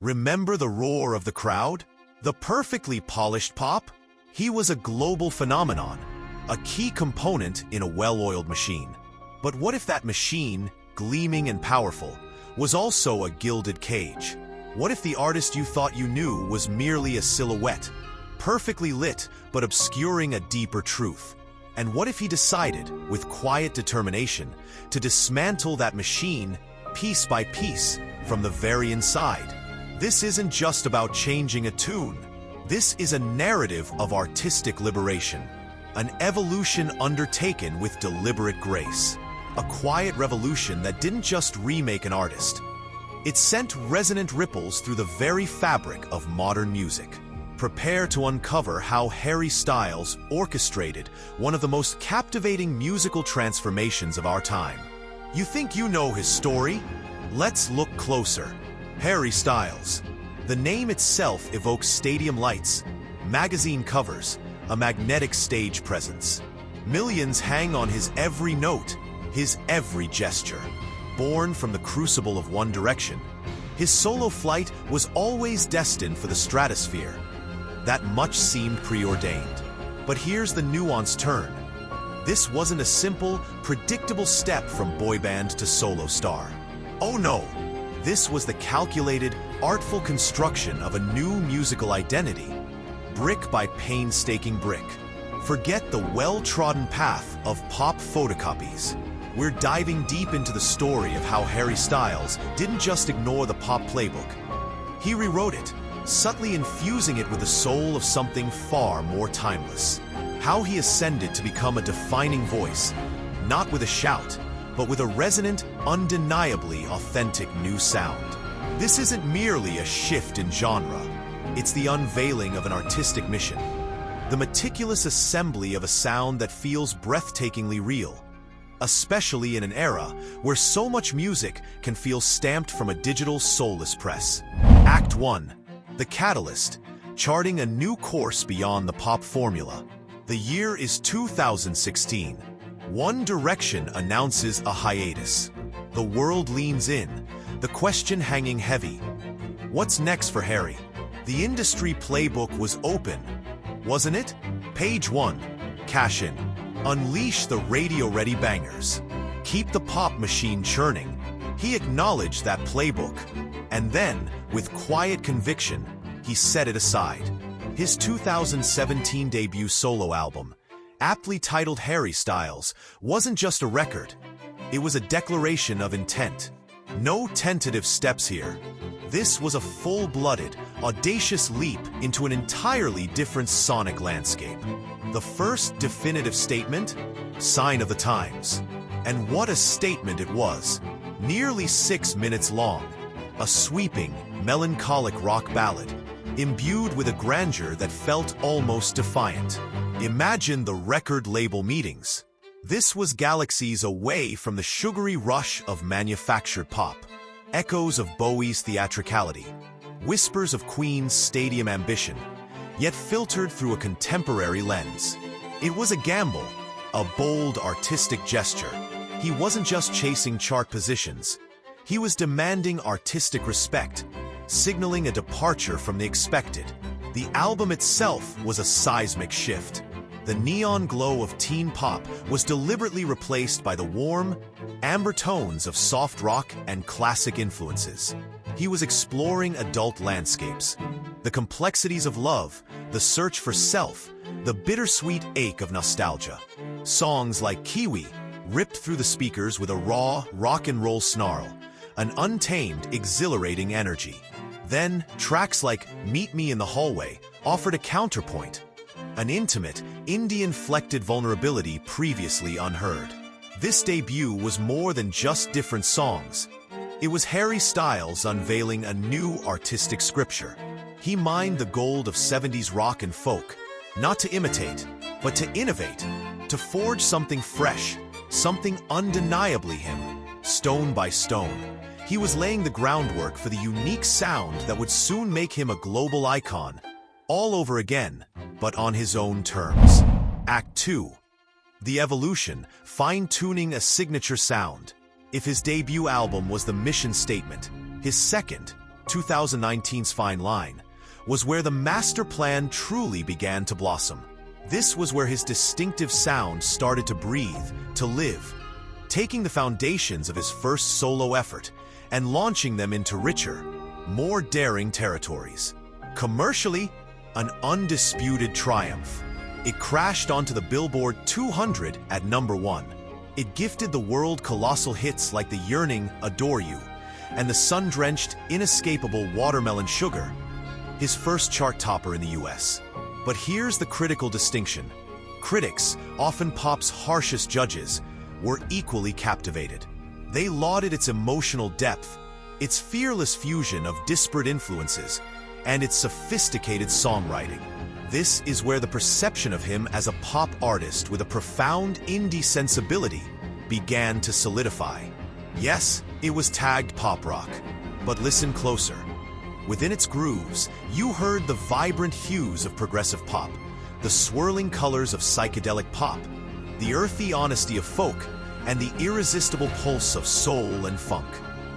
Remember the roar of the crowd? The perfectly polished pop? He was a global phenomenon, a key component in a well-oiled machine. But what if that machine, gleaming and powerful, was also a gilded cage? What if the artist you thought you knew was merely a silhouette, perfectly lit but obscuring a deeper truth? And what if he decided, with quiet determination, to dismantle that machine piece by piece from the very inside? This isn't just about changing a tune. This is a narrative of artistic liberation, an evolution undertaken with deliberate grace, a quiet revolution that didn't just remake an artist. It sent resonant ripples through the very fabric of modern music. Prepare to uncover how Harry Styles orchestrated one of the most captivating musical transformations of our time. You think you know his story? Let's look closer. Harry Styles. The name itself evokes stadium lights, magazine covers, a magnetic stage presence. Millions hang on his every note, his every gesture. Born from the crucible of One Direction, his solo flight was always destined for the stratosphere. That much seemed preordained. But here's the nuanced turn. This wasn't a simple, predictable step from boy band to solo star. Oh no! This was the calculated, artful construction of a new musical identity, brick by painstaking brick. Forget the well-trodden path of pop photocopies. We're diving deep into the story of how Harry Styles didn't just ignore the pop playbook. He rewrote it, subtly infusing it with the soul of something far more timeless. How he ascended to become a defining voice, not with a shout, but with a resonant, undeniably authentic new sound. This isn't merely a shift in genre. It's the unveiling of an artistic mission, the meticulous assembly of a sound that feels breathtakingly real, especially in an era where so much music can feel stamped from a digital soulless press. Act 1. The Catalyst, charting a new course beyond the pop formula. The year is 2016. One Direction announces a hiatus. The world leans in, the question hanging heavy. What's next for Harry? The industry playbook was open, wasn't it? Page 1. Cash in. Unleash the radio-ready bangers. Keep the pop machine churning. He acknowledged that playbook, and then, with quiet conviction, he set it aside. His 2017 debut solo album, aptly titled Harry Styles, wasn't just a record. It was a declaration of intent. No tentative steps here. This was a full-blooded, audacious leap into an entirely different sonic landscape. The first definitive statement? Sign of the times. And what a statement it was. Nearly 6 minutes long. A sweeping, melancholic rock ballad, imbued with a grandeur that felt almost defiant. Imagine the record label meetings. This was galaxies away from the sugary rush of manufactured pop. Echoes of Bowie's theatricality. Whispers of Queen's stadium ambition, yet filtered through a contemporary lens. It was a gamble, a bold artistic gesture. He wasn't just chasing chart positions. He was demanding artistic respect, signaling a departure from the expected. The album itself was a seismic shift. The neon glow of teen pop was deliberately replaced by the warm, amber tones of soft rock and classic influences. He was exploring adult landscapes, the complexities of love, the search for self, the bittersweet ache of nostalgia. Songs like Kiwi ripped through the speakers with a raw, rock and roll snarl, an untamed, exhilarating energy. Then, tracks like Meet Me in the Hallway offered a counterpoint, an intimate, indie-inflected vulnerability previously unheard. This debut was more than just different songs. It was Harry Styles unveiling a new artistic scripture. He mined the gold of 70s rock and folk, not to imitate, but to innovate, to forge something fresh, something undeniably him, stone by stone. He was laying the groundwork for the unique sound that would soon make him a global icon, all over again, but on his own terms. Act 2. The evolution, fine-tuning a signature sound. If his debut album was the mission statement, his second, 2019's Fine Line, was where the master plan truly began to blossom. This was where his distinctive sound started to breathe, to live, taking the foundations of his first solo effort and launching them into richer, more daring territories. Commercially, an undisputed triumph. It crashed onto the Billboard 200 at #1. It gifted the world colossal hits like the yearning Adore You and the sun-drenched, inescapable Watermelon Sugar, his first chart topper in the US. But here's the critical distinction. Critics, often pop's harshest judges, were equally captivated. They lauded its emotional depth, its fearless fusion of disparate influences, and its sophisticated songwriting. This is where the perception of him as a pop artist with a profound indie sensibility began to solidify. Yes, it was tagged pop rock, but listen closer. Within its grooves, you heard the vibrant hues of progressive pop, the swirling colors of psychedelic pop, the earthy honesty of folk, and the irresistible pulse of soul and funk.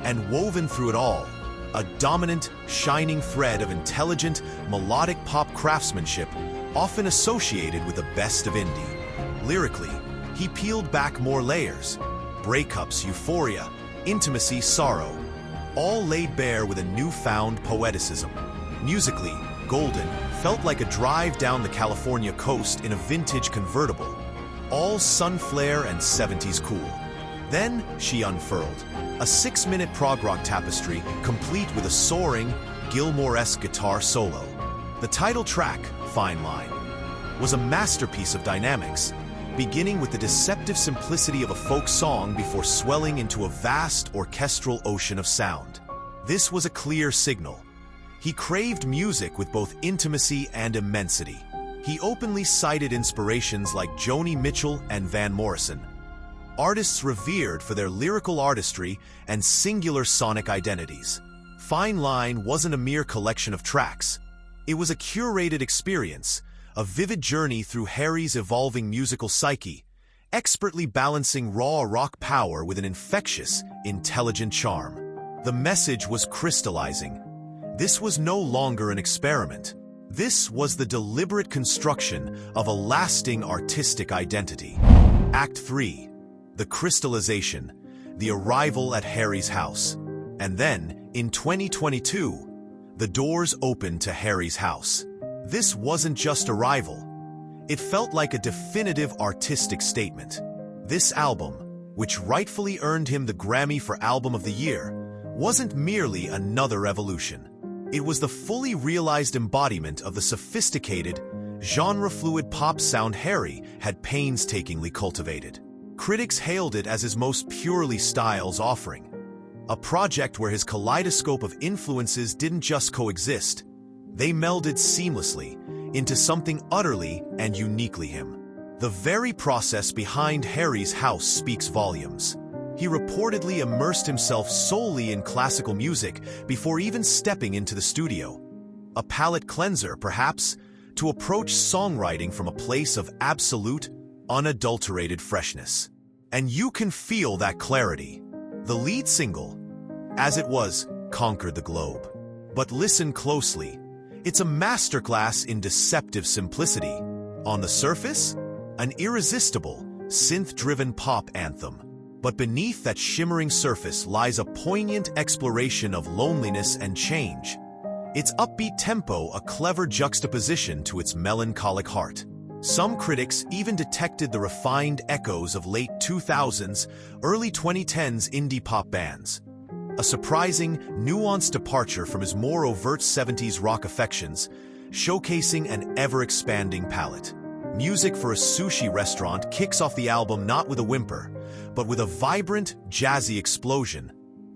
And woven through it all, a dominant, shining thread of intelligent, melodic pop craftsmanship often associated with the best of indie. Lyrically, he peeled back more layers. Breakups, euphoria, intimacy, sorrow, all laid bare with a newfound poeticism. Musically, Golden felt like a drive down the California coast in a vintage convertible, all sun flare and 70s cool. Then she unfurled, a 6-minute prog rock tapestry complete with a soaring, Gilmour-esque guitar solo. The title track, Fine Line, was a masterpiece of dynamics, beginning with the deceptive simplicity of a folk song before swelling into a vast orchestral ocean of sound. This was a clear signal. He craved music with both intimacy and immensity. He openly cited inspirations like Joni Mitchell and Van Morrison, artists revered for their lyrical artistry and singular sonic identities. Fine Line wasn't a mere collection of tracks. It was a curated experience, a vivid journey through Harry's evolving musical psyche, expertly balancing raw rock power with an infectious, intelligent charm. The message was crystallizing. This was no longer an experiment. This was the deliberate construction of a lasting artistic identity. Act 3. The crystallization, the arrival at Harry's house. And then, in 2022, the doors opened to Harry's house. This wasn't just arrival. It felt like a definitive artistic statement. This album, which rightfully earned him the Grammy for Album of the Year, wasn't merely another evolution. It was the fully realized embodiment of the sophisticated, genre-fluid pop sound Harry had painstakingly cultivated. Critics hailed it as his most purely styles offering, a project where his kaleidoscope of influences didn't just coexist, they melded seamlessly into something utterly and uniquely him. The very process behind Harry's house speaks volumes. He reportedly immersed himself solely in classical music before even stepping into the studio. A palate cleanser, perhaps, to approach songwriting from a place of absolute, unadulterated freshness. And you can feel that clarity. The lead single, as it was, conquered the globe. But listen closely. It's a masterclass in deceptive simplicity. On the surface, an irresistible, synth-driven pop anthem. But beneath that shimmering surface lies a poignant exploration of loneliness and change. Its upbeat tempo a clever juxtaposition to its melancholic heart. Some critics even detected the refined echoes of late 2000s, early 2010s indie pop bands. A surprising, nuanced departure from his more overt 70s rock affections, showcasing an ever-expanding palette. Music for a Sushi Restaurant kicks off the album not with a whimper, but with a vibrant, jazzy explosion,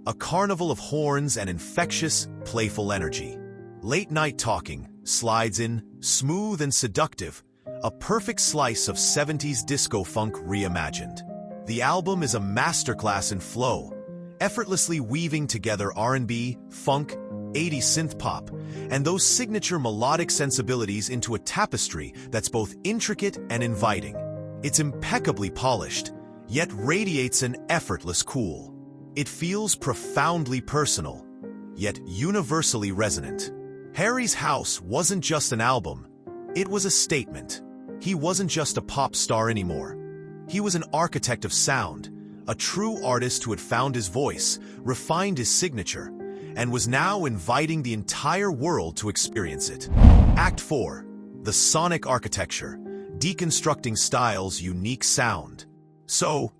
a carnival of horns and infectious, playful energy. Late Night Talking slides in, smooth and seductive, a perfect slice of 70s disco funk reimagined. The album is a masterclass in flow, effortlessly weaving together R&B, funk, 80s synth pop, and those signature melodic sensibilities into a tapestry that's both intricate and inviting. It's impeccably polished, yet radiates an effortless cool. It feels profoundly personal, yet universally resonant. Harry's House wasn't just an album, it was a statement. He wasn't just a pop star anymore. He was an architect of sound, a true artist who had found his voice, refined his signature, and was now inviting the entire world to experience it. Act 4. The sonic architecture, deconstructing style's unique sound. So,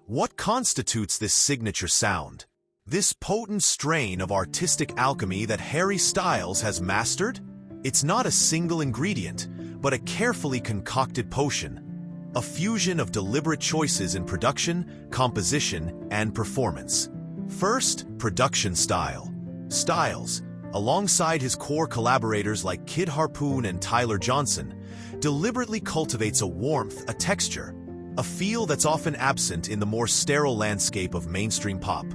what constitutes this signature sound? This potent strain of artistic alchemy that Harry Styles has mastered? It's not a single ingredient, but a carefully concocted potion. A fusion of deliberate choices in production, composition, and performance. First, production style. Styles, alongside his core collaborators like Kid Harpoon and Tyler Johnson, deliberately cultivates a warmth, a texture, a feel that's often absent in the more sterile landscape of mainstream pop.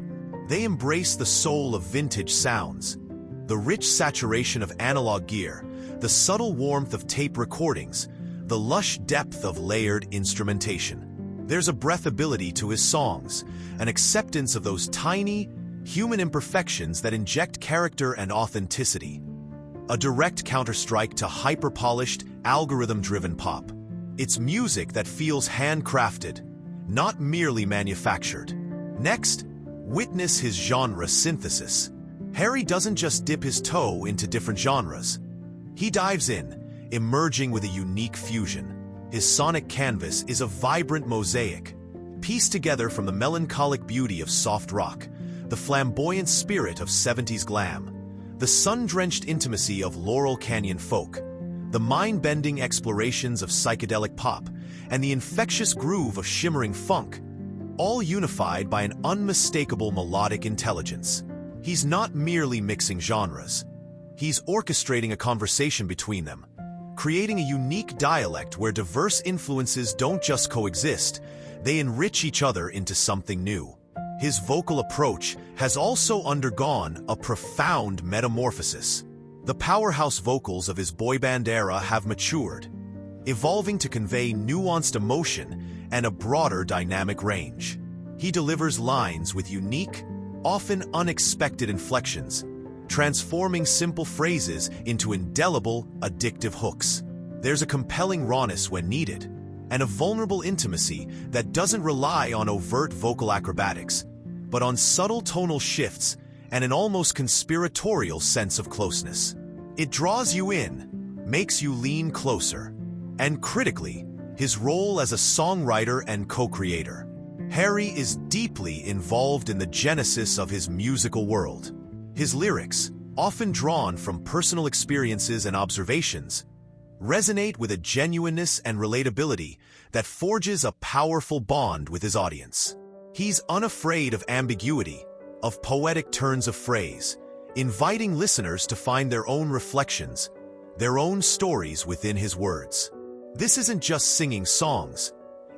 They embrace the soul of vintage sounds, the rich saturation of analog gear, the subtle warmth of tape recordings, the lush depth of layered instrumentation. There's a breathability to his songs, an acceptance of those tiny, human imperfections that inject character and authenticity. A direct counterstrike to hyper-polished, algorithm-driven pop. It's music that feels handcrafted, not merely manufactured. Next, witness his genre synthesis. Harry doesn't just dip his toe into different genres. He dives in, emerging with a unique fusion. His sonic canvas is a vibrant mosaic, pieced together from the melancholic beauty of soft rock, the flamboyant spirit of 70s glam, the sun-drenched intimacy of Laurel Canyon folk, the mind-bending explorations of psychedelic pop, and the infectious groove of shimmering funk, all unified by an unmistakable melodic intelligence. He's not merely mixing genres. He's orchestrating a conversation between them, creating a unique dialect where diverse influences don't just coexist, they enrich each other into something new. His vocal approach has also undergone a profound metamorphosis. The powerhouse vocals of his boy band era have matured, evolving to convey nuanced emotion and a broader dynamic range. He delivers lines with unique, often unexpected inflections, transforming simple phrases into indelible, addictive hooks. There's a compelling rawness when needed, and a vulnerable intimacy that doesn't rely on overt vocal acrobatics, but on subtle tonal shifts and an almost conspiratorial sense of closeness. It draws you in, makes you lean closer, and critically, his role as a songwriter and co-creator. Harry is deeply involved in the genesis of his musical world. His lyrics, often drawn from personal experiences and observations, resonate with a genuineness and relatability that forges a powerful bond with his audience. He's unafraid of ambiguity, of poetic turns of phrase, inviting listeners to find their own reflections, their own stories within his words. This isn't just singing songs,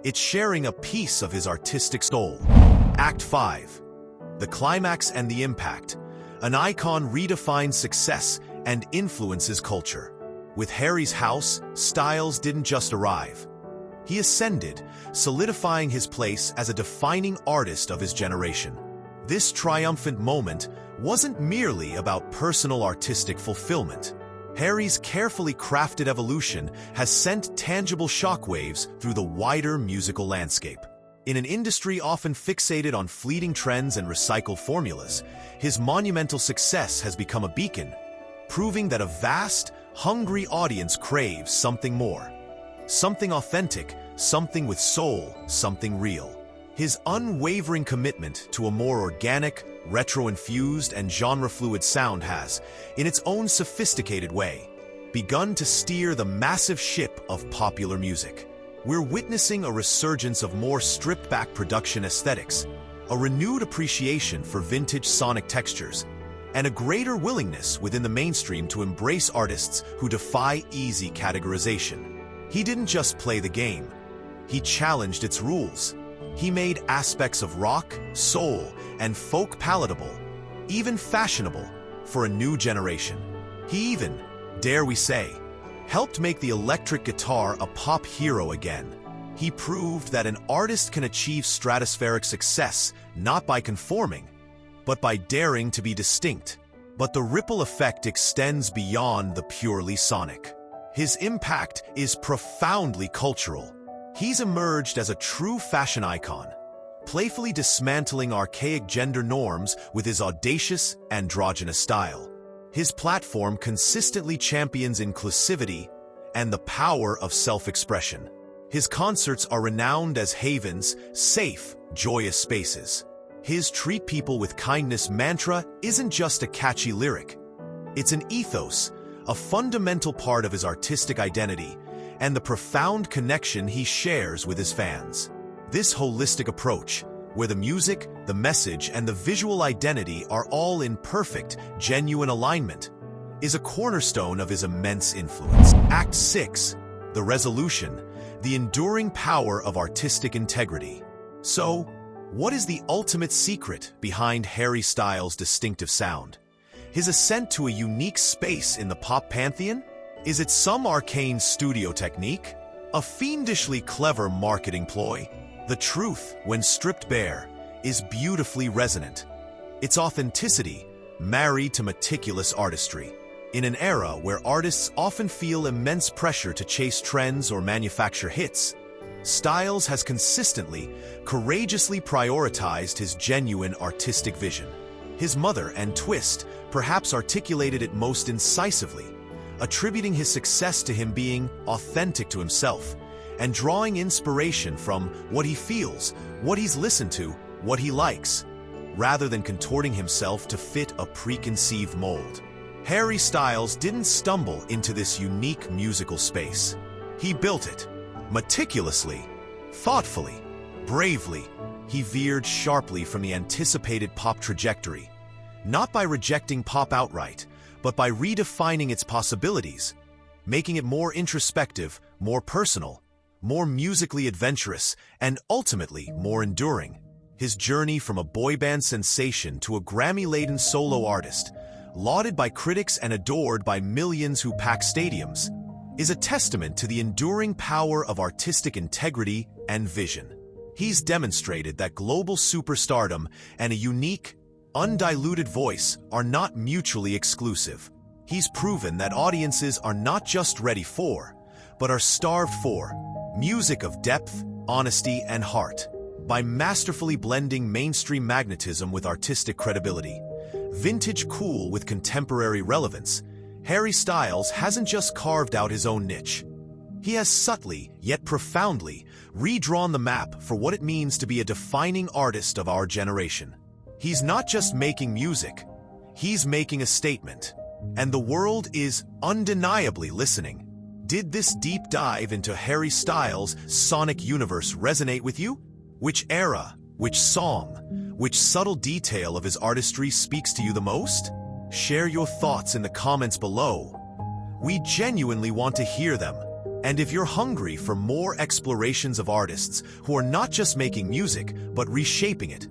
it's sharing a piece of his artistic soul. Act 5. The climax and the impact. An icon redefines success and influences culture. With Harry's House, Styles didn't just arrive. He ascended, solidifying his place as a defining artist of his generation. This triumphant moment wasn't merely about personal artistic fulfillment. Harry's carefully crafted evolution has sent tangible shockwaves through the wider musical landscape. In an industry often fixated on fleeting trends and recycled formulas, his monumental success has become a beacon, proving that a vast, hungry audience craves something more. Something authentic, something with soul, something real. His unwavering commitment to a more organic, retro-infused, and genre-fluid sound has, in its own sophisticated way, begun to steer the massive ship of popular music. We're witnessing a resurgence of more stripped-back production aesthetics, a renewed appreciation for vintage sonic textures, and a greater willingness within the mainstream to embrace artists who defy easy categorization. He didn't just play the game, he challenged its rules. He made aspects of rock, soul, and folk palatable, even fashionable, for a new generation. He even, dare we say, helped make the electric guitar a pop hero again. He proved that an artist can achieve stratospheric success not by conforming, but by daring to be distinct. But the ripple effect extends beyond the purely sonic. His impact is profoundly cultural. He's emerged as a true fashion icon, playfully dismantling archaic gender norms with his audacious, androgynous style. His platform consistently champions inclusivity and the power of self-expression. His concerts are renowned as havens, safe, joyous spaces. His treat people with kindness mantra isn't just a catchy lyric. It's an ethos, a fundamental part of his artistic identity, and the profound connection he shares with his fans. This holistic approach, where the music, the message, and the visual identity are all in perfect, genuine alignment, is a cornerstone of his immense influence. Act 6, the resolution, the enduring power of artistic integrity. So, what is the ultimate secret behind Harry Styles' distinctive sound? His ascent to a unique space in the pop pantheon? Is it some arcane studio technique? A fiendishly clever marketing ploy? The truth, when stripped bare, is beautifully resonant. Its authenticity, married to meticulous artistry. In an era where artists often feel immense pressure to chase trends or manufacture hits, Styles has consistently, courageously prioritized his genuine artistic vision. His mother and Twist perhaps articulated it most incisively, attributing his success to him being authentic to himself and drawing inspiration from what he feels, what he's listened to, what he likes, rather than contorting himself to fit a preconceived mold. Harry Styles didn't stumble into this unique musical space. He built it. Meticulously, thoughtfully, bravely, he veered sharply from the anticipated pop trajectory, not by rejecting pop outright, but by redefining its possibilities, making it more introspective, more personal, more musically adventurous, and ultimately more enduring. His journey from a boy band sensation to a Grammy-laden solo artist, lauded by critics and adored by millions who pack stadiums, is a testament to the enduring power of artistic integrity and vision. He's demonstrated that global superstardom and a unique, undiluted voice are not mutually exclusive. He's proven that audiences are not just ready for, but are starved for, music of depth, honesty, and heart. By masterfully blending mainstream magnetism with artistic credibility, vintage cool with contemporary relevance, Harry Styles hasn't just carved out his own niche. He has subtly, yet profoundly, redrawn the map for what it means to be a defining artist of our generation. He's not just making music, he's making a statement. And the world is undeniably listening. Did this deep dive into Harry Styles' sonic universe resonate with you? Which era, which song, which subtle detail of his artistry speaks to you the most? Share your thoughts in the comments below. We genuinely want to hear them. And if you're hungry for more explorations of artists who are not just making music, but reshaping it,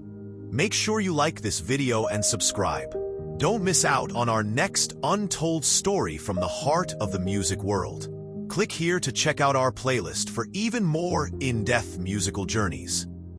make sure you like this video and subscribe. Don't miss out on our next untold story from the heart of the music world. Click here to check out our playlist for even more in-depth musical journeys.